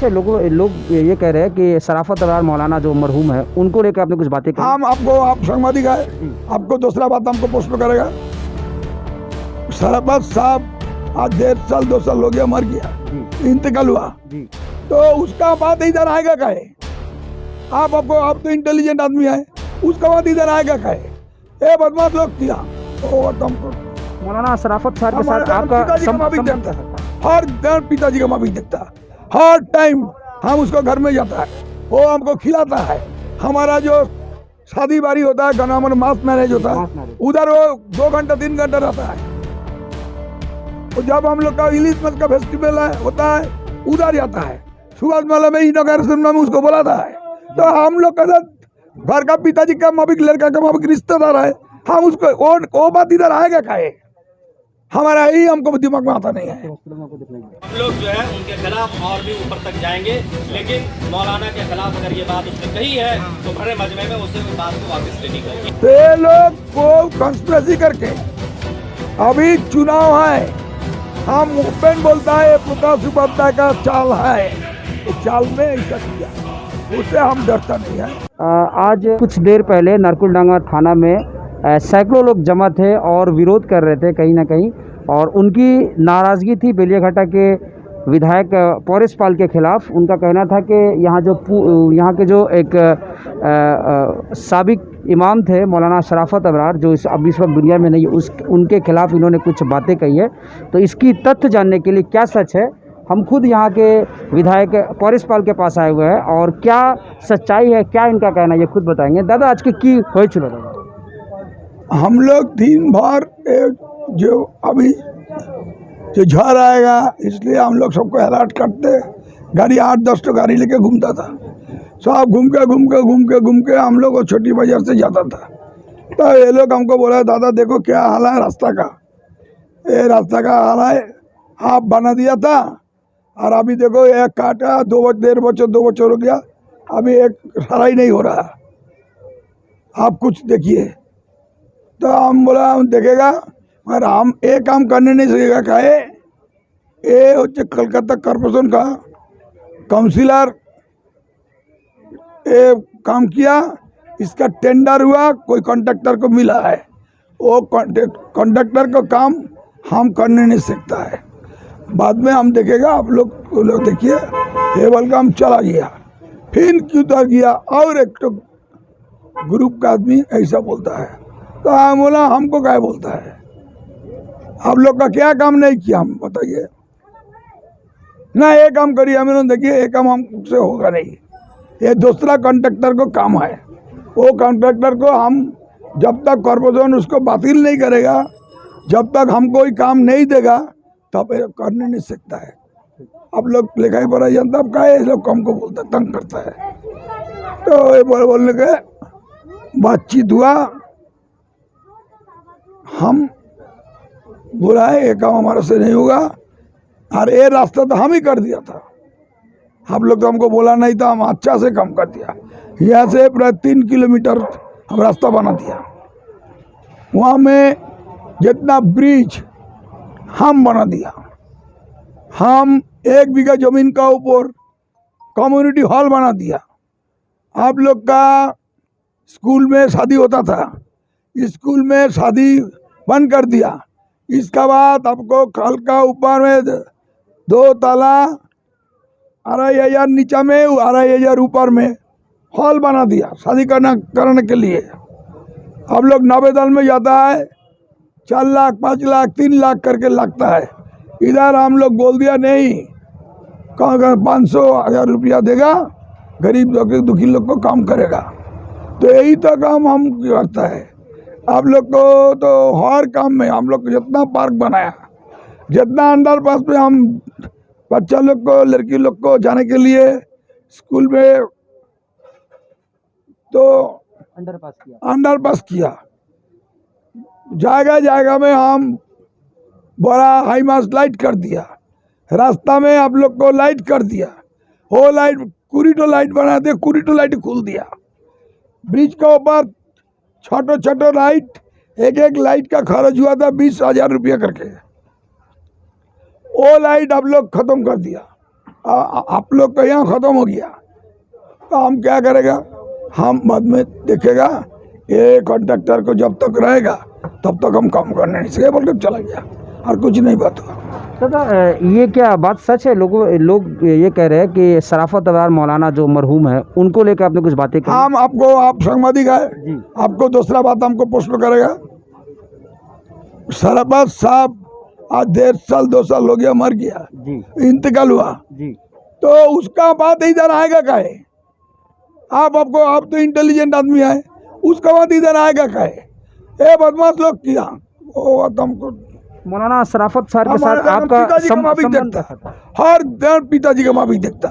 अच्छा, लोग ये कह रहे हैं कि शराफत अब्रार मौलाना जो मरहूम है उनको लेकर आपने कुछ बातें की। हम आपको आप सांबादिक है, आपको दूसरा बात हमको पोस्ट करेगा। शराफत साहब आज 1.5 साल 2 साल हो गया, मर गया, इंतकाल हुआ, तो उसका बात इधर आएगा काहे? आप तो इंटेलिजेंट आदमी है, उसका बात इधर आएगा काहे? ए बदमाश लोग किया तुमको। मौलाना शराफत साहब के साथ हमारा आपका पिताजी का माफी संबंध देखता है, हर दिन पिताजी का माफी देखता है, हर टाइम हम उसको घर में जाता है, वो हमको खिलाता है। हमारा जो शादी बारी होता है, गनामन मास मैरिज होता है, उधर वो 2 घंटा 3 घंटा रहता है। तो जब हम लोग का इलिश मत का फेस्टिवल होता है, उधर जाता है। सुभाष मेला में इनॉग्रेशन में उसको बुलाता है। तो हम लोग का घर का पिताजी का माफिक, लड़का का माफिक रिश्तेदार है, हम उसको वो बात इधर आएगा काहे? हमारा ही हमको दिमाग में आता नहीं है। हम लोग जो है उनके खिलाफ और भी ऊपर तक जाएंगे, लेकिन मौलाना के खिलाफ अगर ये बात उसने कही है तो बड़े मजमे में उससे बात को वापस लेनी चाहिए। तो ये लोग को कंस्पिरेसी करके अभी चुनाव है, हम ओपन बोलता है प्रकाश उपाध्याय का चाल है, तो चाल में ऐसा किया, उससे हम डरता नहीं है। आज कुछ देर पहले नरकुलडांगा थाना में सैकड़ों लोग जमा थे और विरोध कर रहे थे कहीं ना कहीं, और उनकी नाराज़गी थी बेलियाघाटा के विधायक पौरेश पाल के खिलाफ। उनका कहना था कि यहाँ के जो एक साबिक इमाम थे मौलाना शराफत अब्रार, जो अब इस वक्त दुनिया में नहीं है, उनके खिलाफ इन्होंने कुछ बातें कही है। तो इसकी तथ्य जानने के लिए क्या सच है, हम खुद यहाँ के विधायक पौरेश पाल के पास आए हुए हैं, और क्या सच्चाई है, क्या इनका कहना है, ये खुद बताएंगे। दादा, आज के की हो चुका दादा? हम लोग दिन भर जो अभी जो झड़ आएगा, इसलिए हम लोग सबको अलर्ट करते। गाड़ी 8-10 तो गाड़ी लेके घूमता था, सब घूम के हम लोग को छोटी बाजार से जाता था। तो ये लोग हमको बोला, दादा देखो क्या हाल है रास्ता का, ये रास्ता का हाल है, आप बना दिया था और अभी देखो एक काटा 1.5 बच्चों हो गया, अभी एक सराई नहीं हो रहा, आप कुछ देखिए। तो हम बोला हम देखेगा, मगर हम एक काम करने नहीं सकेगा काहे? ये होचे कलकत्ता कॉर्पोरेशन का काउंसिलर ये काम किया, इसका टेंडर हुआ, कोई कॉन्ट्रैक्टर को मिला है, वो कॉन्ट्रैक्टर का काम हम करने नहीं सकता है। बाद में हम देखेगा, आप लोग देखिए, टेबल का हम चला गया, फिर क्यों उतर गया, और एक तो ग्रुप का आदमी ऐसा बोलता है। तो हम बोला हमको क्या बोलता है, आप लोग का क्या काम नहीं किया, हम बताइए ना। ये काम करिए, हमें देखिए ये काम हमसे होगा नहीं, ये दूसरा कॉन्ट्रैक्टर को काम है। वो कॉन्ट्रैक्टर को हम जब तक कॉर्पोरेशन उसको बातिल नहीं करेगा, जब तक हम कोई काम नहीं देगा, तब ये करने नहीं सकता है। आप लोग लिखाई पढ़ाई जानता, अब क्या ये लोग हमको बोलता, तंग करता है। तो ये बोलने के बातचीत हुआ, हम बोला है ये काम हमारे से नहीं होगा, और ये रास्ता तो हम ही कर दिया था, आप लोग तो हमको बोला नहीं था, हम अच्छा से काम कर दिया। यहाँ से प्राय 3 किलोमीटर हम रास्ता बना दिया, वहाँ में जितना ब्रिज हम बना दिया, हम 1 बीघा जमीन का ऊपर कम्युनिटी हॉल बना दिया। आप लोग का स्कूल में शादी होता था, स्कूल में शादी बंद कर दिया। इसका बाद आपको कल का ऊपर में 2 ताला 2,500 नीचा में 2,500 ऊपर में हॉल बना दिया शादी करने के लिए। आप लोग नवेदल में जाता है 4 लाख 5 लाख 3 लाख करके लगता है, इधर हम लोग बोल दिया नहीं, कहाँ 500-1000 रुपया देगा, गरीब लोग दुखी लोग को काम करेगा। तो यही तो काम हम करता है। आप लोग को तो हर काम में हम लोग जितना पार्क बनाया, जितना अंडरपास में हम बच्चा लोग को, लड़की लोग को जाने के लिए स्कूल में, तो अंडरपास किया। जगह में हम बड़ा हाई मास्ट लाइट कर दिया, रास्ता में आप लोग को लाइट कर दिया, वो लाइट कुरीटो लाइट बना दिया, कुरीटो लाइट खोल दिया। ब्रिज के ऊपर छोटो लाइट, एक लाइट का खर्च हुआ था 20,000 रुपया करके, वो लाइट आप लोग खत्म कर दिया। आप लोग का यहाँ ख़त्म हो गया तो हम क्या करेगा, हम बाद में देखेगा। ये कॉन्ट्रैक्टर को जब तक रहेगा तब तक हम काम करने नहीं सके, बोल के चला गया और कुछ नहीं बात हुआ। दादा ये क्या बात सच है? लोग ये कह रहे हैं कि शराफत अबरार मौलाना जो मरहूम है उनको लेकर आपने कुछ बातें की? हम आपको, आप सांबादिक है, जी। आपको दूसरा बात हमको प्रश्न करेगा। शराफत साहब आज 1.5 साल 2 साल हो गया, मर गया, जी इंतकाल हुआ, जी तो उसका बात इधर आएगा काहे? आप तो इंटेलिजेंट आदमी है, उसका बात इधर आएगा काहे? ये बदमाश लोग किया वो बात हमको। मौलाना शराफत सर के हमारे साथ घर में आपका पिताजी का माफिक संबंध देखता, कैसा था? हर दिन पिताजी का माफिक देखता,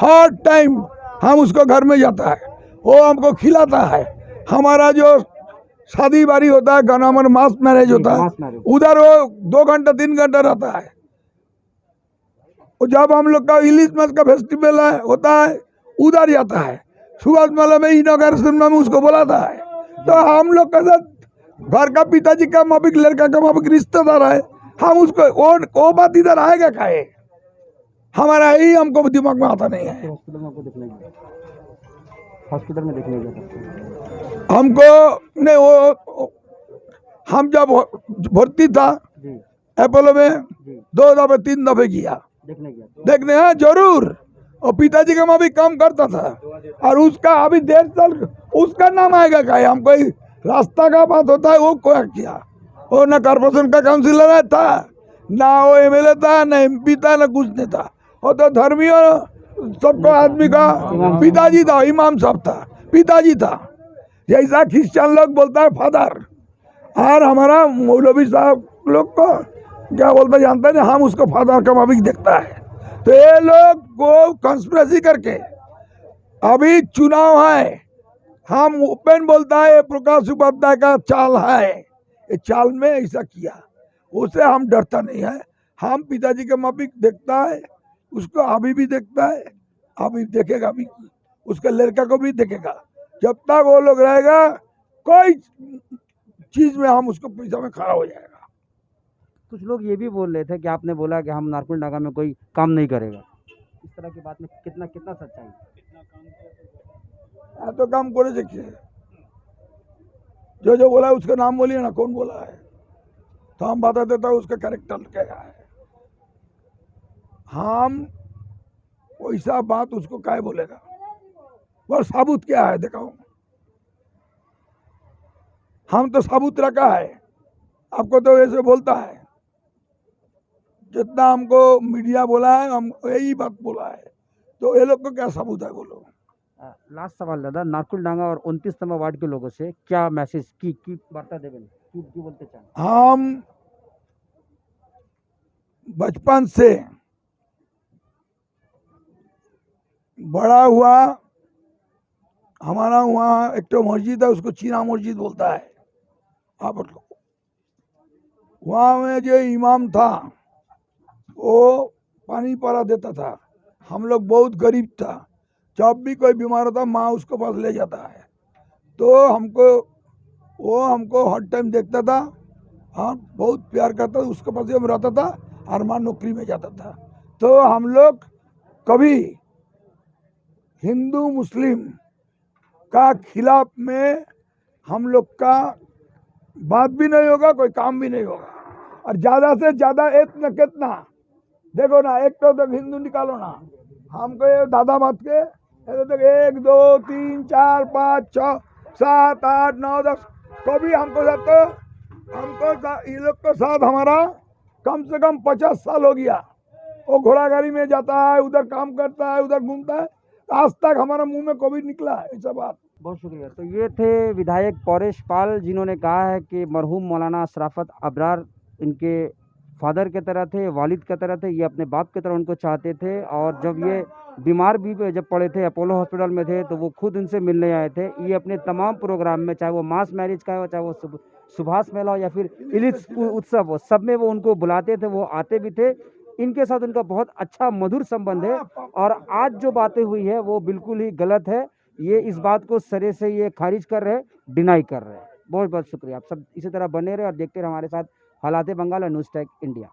हर टाइम हम उसको घर में जाता है, वो हमको खिलाता है। हमारा जो शादी बारी होता है, गनामन मास मैरिज होता है, मास मैरिज। उधर वो 2 घंटा 3 घंटा रहता है। और जब हम लोग का इलिश मस का फेस्टिवल होता है, उधर जाता है। सुभाष मेला में इनॉग्रेशन में उसको बुलाता है। तो हम लोग का साथ घर का पिताजी का माफिक, लड़का का माफिक रिश्तेदार है, हम उसको वो बात इधर आएगा काहे? हमारा यही हमको दिमाग में आता नहीं है। हॉस्पिटल में आपको देखने गया? हॉस्पिटल में देखने गया हमको नहीं, वो हम जब भर्ती था जी अपोलो में जी 2 दफे 3 दफे किया देखने गया। देखने, हाँ जरूर। और पिताजी का मैं भी काम करता था, और उसका अभी 1.5 साल उसका नाम आएगा काहे? हम कोई रास्ता का बात होता है वो क्या किया? वो ना कॉर्पोरेशन का काउंसिलर था, ना वो एमएलए था, ना एमपी था, ना कुछ नहीं था। वो तो धर्मी सबको आदमी का पिताजी था, इमाम साहब था, पिताजी था। जैसा क्रिश्चियन लोग बोलता है फादर, और हमारा मौलवी साहब लोग को क्या बोलता जानता है, हम उसको फादर का माफिक देखता है। तो ये लोग को कंस्पिरेसी करके, अभी चुनाव है, हम ओपन बोलता है प्रकाश उपाध्याय का चाल है, ये चाल में ऐसा किया, उससे हम डरता नहीं है। हम पिताजी का माफिक देखता है, उसको अभी भी देखता है, अभी देखेगा, अभी उसके लड़का को भी देखेगा। जब तक वो लोग रहेगा, कोई चीज में हम उसको पैसा में खड़ा हो जाएगा। कुछ लोग ये भी बोल रहे थे कि आपने बोला कि हम नारकुंडा में कोई काम नहीं करेगा। इस तरह की बात में कितना कितना सच्चाई है? तो काम करे देखिए, जो बोला है उसका नाम बोलिए ना, कौन बोला है, तो हम बता देता हूँ उसका कैरेक्टर क्या है। हम वैसा बात उसको क्या बोलेगा, और साबुत क्या है दिखाओ। हम तो साबुत रखा है, आपको तो ऐसे बोलता है। जितना हमको मीडिया बोला है, हम यही बात बोला है, तो ये लोग को क्या सबूत है बोलो। लास्ट सवाल दादा, नारकुलडांगा और 29 नंबर वार्ड के लोगों से क्या मैसेज की वार्ता देवें, की बोलते चाहें? हम बचपन से बड़ा हुआ, हमारा वहाँ एक तो मस्जिद है, उसको चीना मस्जिद बोलता है। आप वहाँ में जो इमाम था वो पानी परा देता था। हम लोग बहुत गरीब था, जब भी कोई बीमार होता माँ उसको पास ले जाता है। तो वो हमको हर टाइम देखता था, हाँ बहुत प्यार करता था, उसके पास हम रहता था, और माँ नौकरी में जाता था। तो हम लोग कभी हिंदू मुस्लिम का खिलाफ में हम लोग का बात भी नहीं होगा, कोई काम भी नहीं होगा। और ज़्यादा से ज़्यादा इतना कितना देखो ना, एक तो हिंदू निकालो ना, हमको ये दादा बात के 1 2 3 4 5 6 7 8 9 10 कभी हमको ये लोग के साथ हमारा कम से कम 50 साल हो गया। वो घोड़ा गाड़ी में जाता है, उधर काम करता है, उधर घूमता है, आज तक हमारा मुंह में कभी निकला है ऐसा बात। बहुत शुक्रिया। तो ये थे विधायक पौरेश पाल, जिन्होंने कहा है कि मरहूम मौलाना शराफत अबरार इनके फादर की तरह थे, वालिद की तरह थे, ये अपने बाप की तरह उनको चाहते थे। और जब ये बीमार भी जब पड़े थे, अपोलो हॉस्पिटल में थे, तो वो खुद उनसे मिलने आए थे। ये अपने तमाम प्रोग्राम में, चाहे वो मास मैरिज का हो, चाहे वो सुभाष मेला हो, या फिर इलिस उत्सव हो, सब में वो उनको बुलाते थे, वो आते भी थे। इनके साथ उनका बहुत अच्छा मधुर संबंध है। और आज जो बातें हुई है वो बिल्कुल ही गलत है। ये इस बात को सरे से ये खारिज कर रहे हैं, डिनाई कर रहे हैं। बहुत बहुत शुक्रिया। आप सब इसी तरह बने रहे और देखते रहे हमारे साथ हालात बंगाल और न्यूज़ टैग इंडिया।